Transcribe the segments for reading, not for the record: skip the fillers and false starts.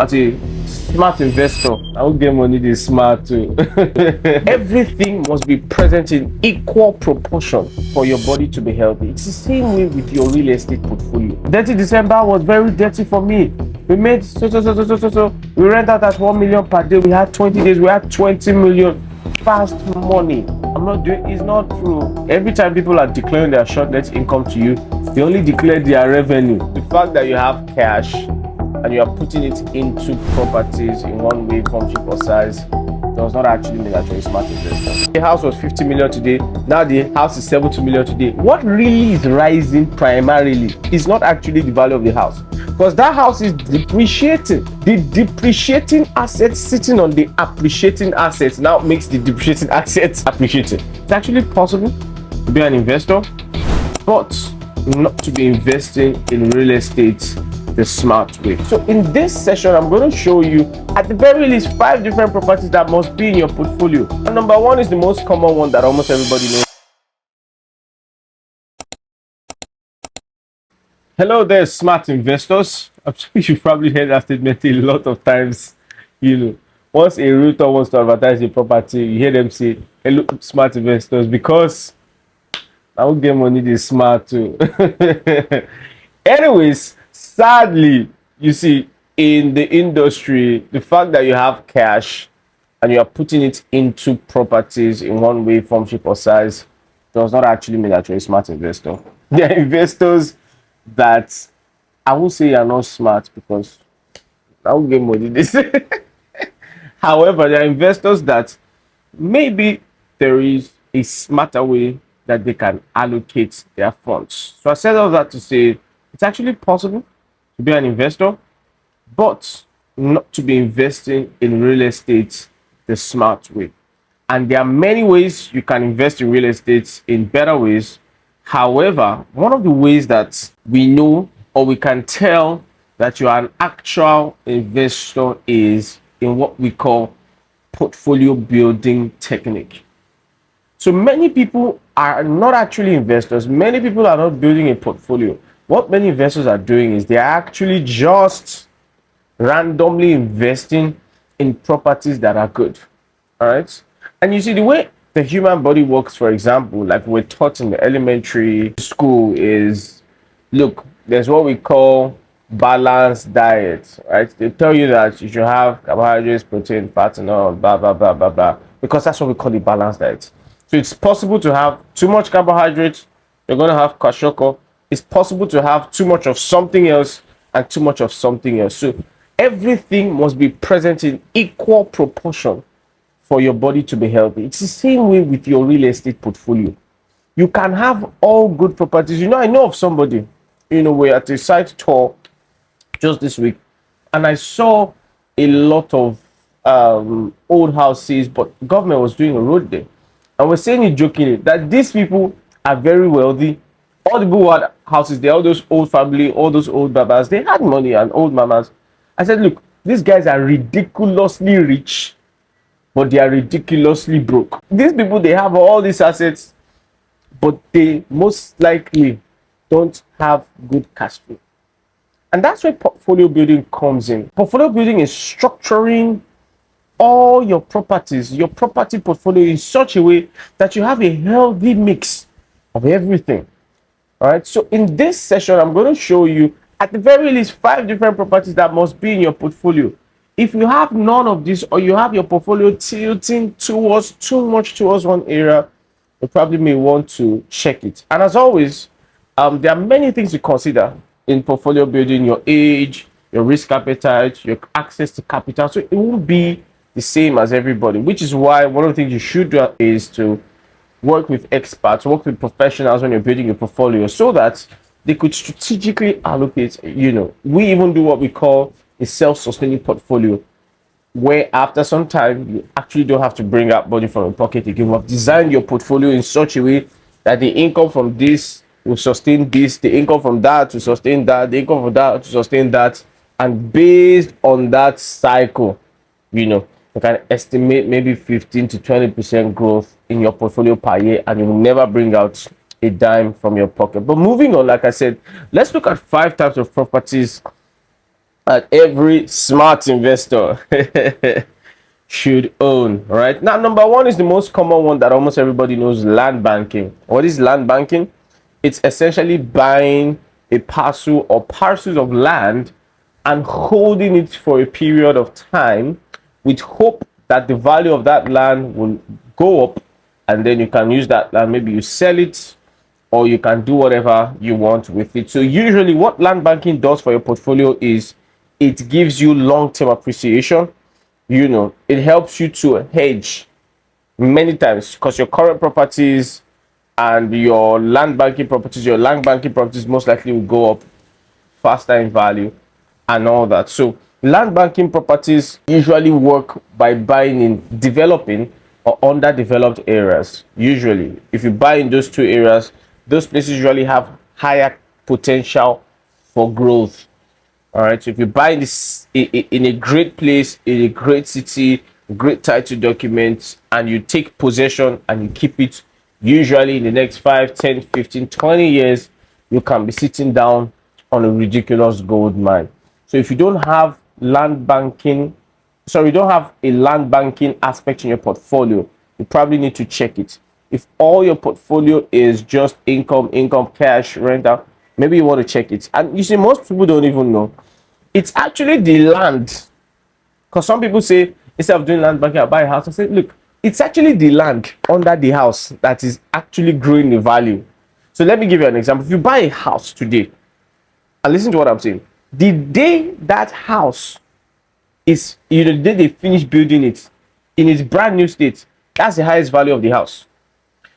As a smart investor, I will get money this smart too. Everything must be present in equal proportion for your body to be healthy. It's the same way with your real estate portfolio. 30 December was very dirty for me. We made so. We rent out at 1 million per day. We had 20 days, we had 20 million. Fast money. It's not true. Every time people are declaring their short net income to you, they only declare their revenue. The fact that you have cash and you are putting it into properties in one way, form, shape, or size does not actually mean that you're a smart investor. The house was 50 million today, now the house is 70 million today. What really is rising primarily is not actually the value of the house, because that house is depreciating. The depreciating assets sitting on the appreciating assets now makes the depreciating assets appreciating. It's actually possible to be an investor, but not to be investing in real estate the smart way. So in this session, I'm going to show you at the very least 5 different properties that must be in your portfolio. And number 1 is the most common one that almost everybody knows. Hello there, smart investors. I'm sure you've probably heard that statement a lot of times. Once a realtor wants to advertise a property, you hear them say, hello, smart investors, because I will get money this smart too. Anyways, sadly, you see, in the industry, the fact that you have cash and you are putting it into properties in one way, form, shape, or size does not actually mean that you're a smart investor. There are investors that I will say are not smart, because I will get money this. However, there are investors that maybe there is a smarter way that they can allocate their funds. So I said all that to say it's actually possible to be an investor, but not to be investing in real estate the smart way. And there are many ways you can invest in real estate in better ways. However, one of the ways that we know, or we can tell that you are an actual investor, is in what we call portfolio building technique. So many people are not actually investors. Many people are not building a portfolio. What many investors are doing is they are actually just randomly investing in properties that are good. All right. And you see, the way the human body works, for example, like we're taught in the elementary school, is look, there's what we call balanced diet, right? They tell you that you should have carbohydrates, protein, fat, and all, blah, blah, blah, blah, blah, because that's what we call a balanced diet. So it's possible to have too much carbohydrates, you're going to have kwashiorkor. It's possible to have too much of something else and too much of something else. So everything must be present in equal proportion for your body to be healthy. It's the same way with your real estate portfolio. You can have all good properties. I know of somebody, we're at a site tour just this week, and I saw a lot of old houses, but government was doing a road there. And we're saying it jokingly that these people are very wealthy. All the people who had houses there, all those old family, all those old babas, they had money, and old mamas. I said, look, these guys are ridiculously rich, but they are ridiculously broke. These people, they have all these assets, but they most likely don't have good cash flow. And that's where portfolio building comes in. Portfolio building is structuring all your properties, your property portfolio, in such a way that you have a healthy mix of everything. All right. So in this session, I'm going to show you at the very least 5 different properties that must be in your portfolio. If you have none of this, or you have your portfolio tilting towards too much towards one area, you probably may want to check it. And as always, there are many things to consider in portfolio building: your age, your risk appetite, your access to capital. So it won't be the same as everybody, which is why one of the things you should do is to work with experts, work with professionals when you're building your portfolio, so that they could strategically allocate. We even do what we call a self-sustaining portfolio, where after some time you actually don't have to bring up money from your pocket again. You have designed your portfolio in such a way that the income from this will sustain this, the income from that to sustain that, the income from that to sustain that, and based on that cycle, you can estimate maybe 15 to 20% growth in your portfolio per year, and you will never bring out a dime from your pocket. But moving on, like I said, let's look at 5 types of properties that every smart investor should own. Right now, number one is the most common one that almost everybody knows: land banking. What is land banking? It's essentially buying a parcel or parcels of land and holding it for a period of time with hope that the value of that land will go up, and then you can use that land. Maybe you sell it, or you can do whatever you want with it. So usually what land banking does for your portfolio is it gives you long-term appreciation. It helps you to hedge many times, because your current properties and your land banking properties most likely will go up faster in value and all that. So land banking properties usually work by buying in developing or underdeveloped areas. Usually, if you buy in those two areas, those places usually have higher potential for growth. All right, so if you buy this in a great place, in a great city, great title documents, and you take possession and you keep it, usually in the next 5, 10, 15, 20 years, you can be sitting down on a ridiculous gold mine. So if you don't have you don't have a land banking aspect in your portfolio, you probably need to check it. If all your portfolio is just income, cash, rental, maybe you want to check it. And you see, most people don't even know it's actually the land. Because some people say, instead of doing land banking, I buy a house. I say, look, it's actually the land under the house that is actually growing the value. So let me give you an example. If you buy a house today, and listen to what I'm saying, the day that house is, the day they finish building it in its brand new state, that's the highest value of the house.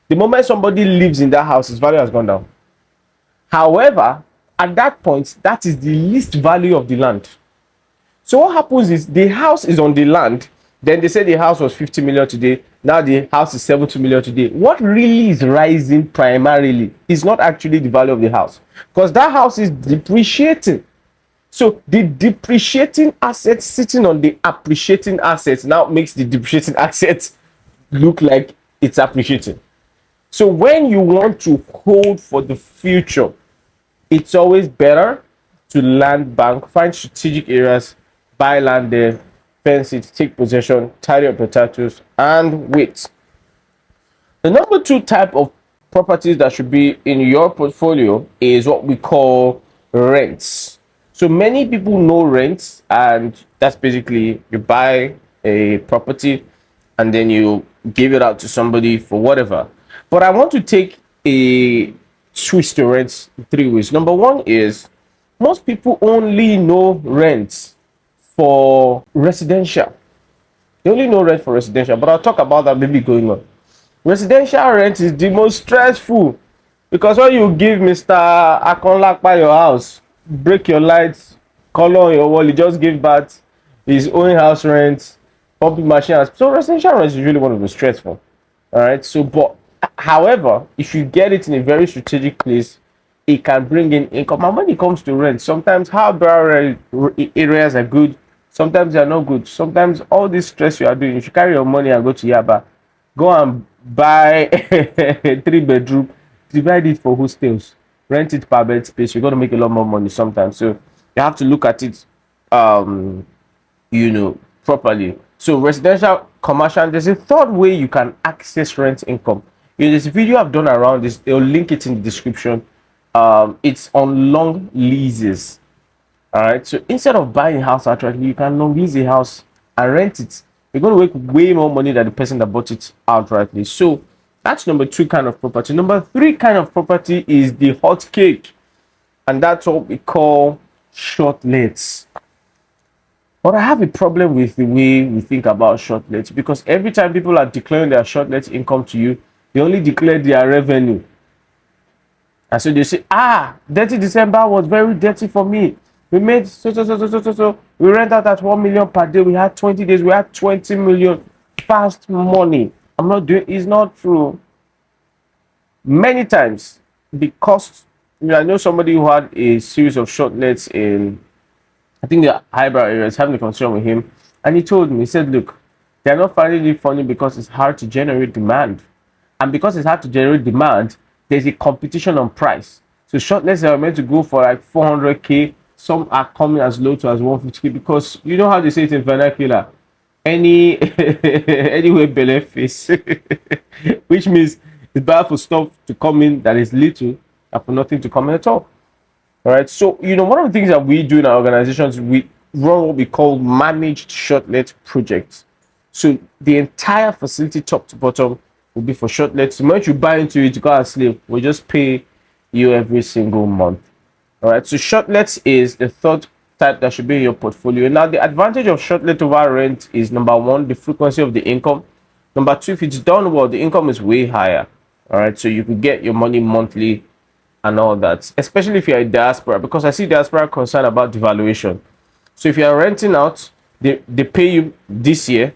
The moment somebody lives in that house, its value has gone down. However, at that point, that is the least value of the land. So what happens is the house is on the land. Then they say the house was 50 million today. Now the house is 70 million today. What really is rising primarily is not actually the value of the house, because that house is depreciating. So the depreciating assets sitting on the appreciating assets now makes the depreciating assets look like it's appreciating. So when you want to hold for the future, it's always better to land bank, find strategic areas, buy land there, fence it, take possession, tidy up your titles, and wait. The number two type of properties that should be in your portfolio is what we call rents. So many people know rents, and that's basically you buy a property and then you give it out to somebody for whatever. But I want to take a twist to rents in three ways. Number one is most people only know rents for residential. They only know rent for residential, but I'll talk about that maybe going on. Residential rent is the most stressful, because when you give Mr. Akonlakpa your house, break your lights, color on your wall, he just give back his own house rent, pumping machine. So residential rent is usually one of the stressful. All right. So, but however, if you get it in a very strategic place, it can bring in income. And when it comes to rent, sometimes harbor areas are good, sometimes they are not good. Sometimes all this stress you are doing, if you carry your money and go to Yaba, go and buy a 3-bedroom, divide it for hostels, rent it per bed space, you're going to make a lot more money sometimes. So you have to look at it properly. So residential, commercial, there's a third way you can access rent income. There's a video I've done around this, they'll link it in the description. It's on long leases. All right, so instead of buying a house outright, you can long lease a house and rent it. You're going to make way more money than the person that bought it outrightly. So that's number two kind of property. Number three kind of property is the hot cake, and that's what we call short lets. But I have a problem with the way we think about short lets, because every time people are declaring their short let income to you, they only declare their revenue. And so they say, dirty December was very dirty for me. We made so. We rent out at 1 million per day. We had 20 days. We had 20 million. Fast money. It's not true. Many times, because I know somebody who had a series of short lets in, I think, the highbrow areas, having a conversation with him, and he told me, he said, look, they're not finding it funny because it's hard to generate demand. And because it's hard to generate demand, there's a competition on price. So short lets are meant to go for like 400K. some are coming as low to as 150k, because you know how they say it in vernacular, any anywhere below face, which means it's bad for stuff to come in that is little and for nothing to come in at all. All right. So, one of the things that we do in our organizations, we run what we call managed shortlet projects. So the entire facility, top to bottom, will be for shortlets. The moment you buy into it, you go and sleep, we'll just pay you every single month. All right. So shortlets is the third type that should be in your portfolio. Now, the advantage of shortlet over rent is, number one, the frequency of the income. Number two, if it's done well, the income is way higher. All right. So you could get your money monthly and all that, especially if you're a diaspora, because I see diaspora concerned about devaluation. So if you're renting out, they pay you this year,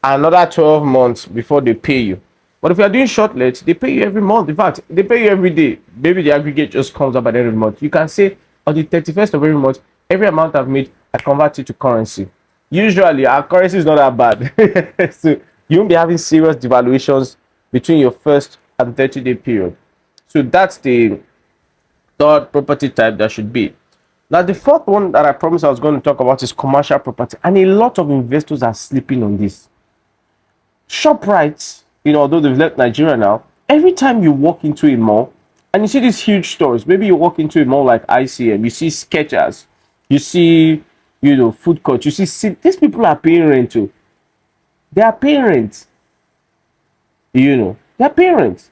another 12 months before they pay you. But if you're doing shortlets, they pay you every month. In fact, they pay you every day. Maybe the aggregate just comes up at the end of the month. You can say on the 31st of every month, every amount I've made, I convert it to currency. Usually, our currency is not that bad. So you won't be having serious devaluations between your first and 30-day period. So that's the third property type that should be. Now, the fourth one that I promised I was going to talk about is commercial property. And a lot of investors are sleeping on this. ShopRite, although they've left Nigeria now, every time you walk into a mall and you see these huge stores, maybe you walk into a mall like ICM, you see Skechers, you see, food court, you see these people are paying rent too. They are paying rent. They're paying rent.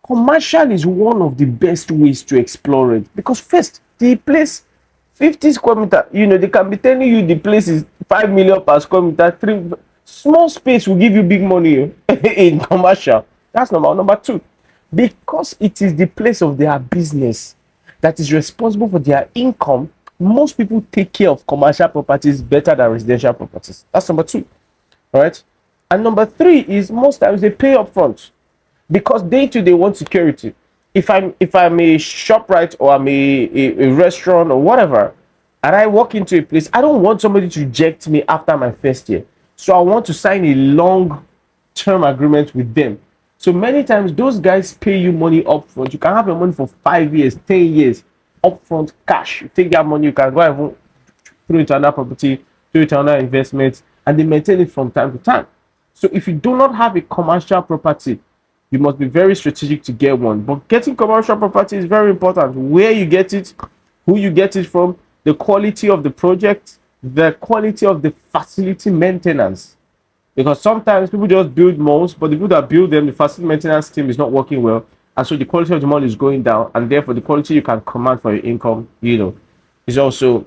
Commercial is one of the best ways to explore it, because first, the place 50 square meter, they can be telling you the place is 5 million per square meter. Small space will give you big money in commercial. That's number two, because it is the place of their business that is responsible for their income. Most people take care of commercial properties better than residential properties. That's number two. All right. And number three is, most times they pay up front, because they want security. If I'm a ShopRite, or I'm a restaurant or whatever, and I walk into a place, I don't want somebody to reject me after my first year. So I want to sign a long-term agreement with them. So many times those guys pay you money up front. You can have your money for 5 years, 10 years, upfront cash. You take that money, you can go and throw it to another property, throw it to another investment, and they maintain it from time to time. So if you do not have a commercial property, you must be very strategic to get one. But getting commercial property is very important. Where you get it, who you get it from, the quality of the project, the quality of the facility maintenance. Because sometimes people just build malls, but the people that build them, the facility maintenance team is not working well. And so the quality of the mall is going down. And therefore, the quality you can command for your income, is also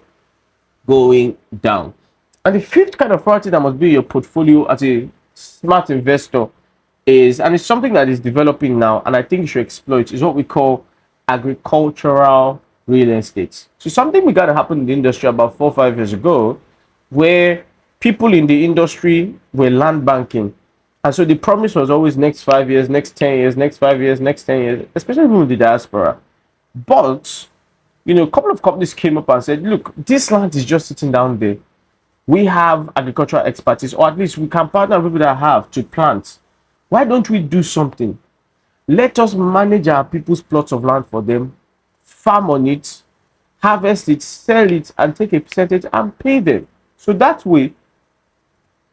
going down. And the fifth kind of property that must be in your portfolio as a smart investor is, and it's something that is developing now, and I think you should exploit, is what we call agricultural real estate. So something began to happen in the industry about 4 or 5 years ago, where people in the industry were land banking. And so the promise was always next 5 years, next 10 years, next 5 years, next 10 years, especially with the diaspora. But, a couple of companies came up and said, look, this land is just sitting down there. We have agricultural expertise, or at least we can partner with people that have to plant. Why don't we do something? Let us manage our people's plots of land for them, farm on it, harvest it, sell it, and take a percentage and pay them. So that way,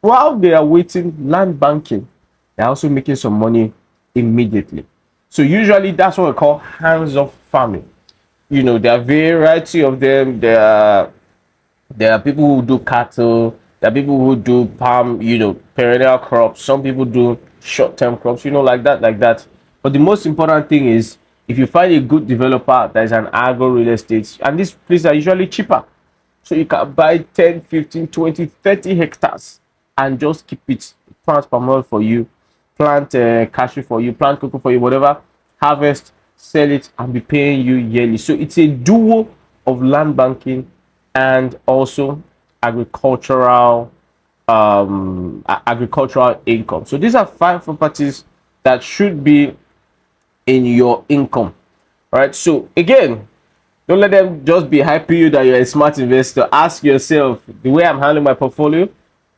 while they are waiting, land banking, they're also making some money immediately. So usually that's what we call hands-off farming. There are variety of them. There are people who do cattle. There are people who do palm, perennial crops. Some people do short-term crops, like that. But the most important thing is, if you find a good developer that is an agro real estate, and these places are usually cheaper. So you can buy 10, 15, 20, 30 hectares and just keep it. Plant palm oil for you, plant cashew for you, plant cocoa for you, whatever. Harvest, sell it, and be paying you yearly. So it's a duo of land banking and also agricultural income. So these are 5 properties that should be in your income. All right. So again, don't let them just be hyping you that you're a smart investor. Ask yourself, the way I'm handling my portfolio,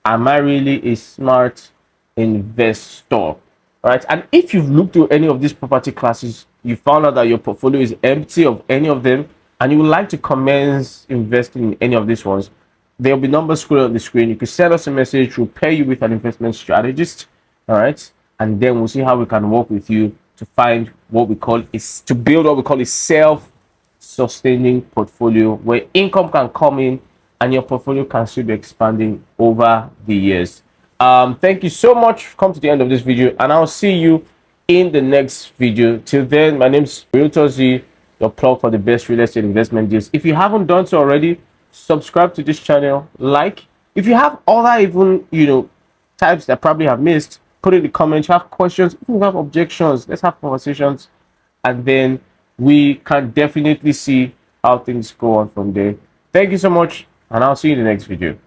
am I really a smart investor? All right. And if you've looked through any of these property classes, you found out that your portfolio is empty of any of them, and you would like to commence investing in any of these ones, there'll be numbers scrolling on the screen. You can send us a message. We'll pair you with an investment strategist. All right. And then we'll see how we can work with you to find what we call is to build what we call a self-sustaining portfolio where income can come in and your portfolio can still be expanding over the years. Thank you so much for coming to the end of this video, and I'll see you in the next video. Till then, my name's Realtor Zee, your plug for the best real estate investment deals. If you haven't done so already, subscribe to this channel, like. If you have other even types that probably have missed, put it in the comments. You have questions, if you have objections, let's have conversations, and then we can definitely see how things go on from there. Thank you so much, and I'll see you in the next video.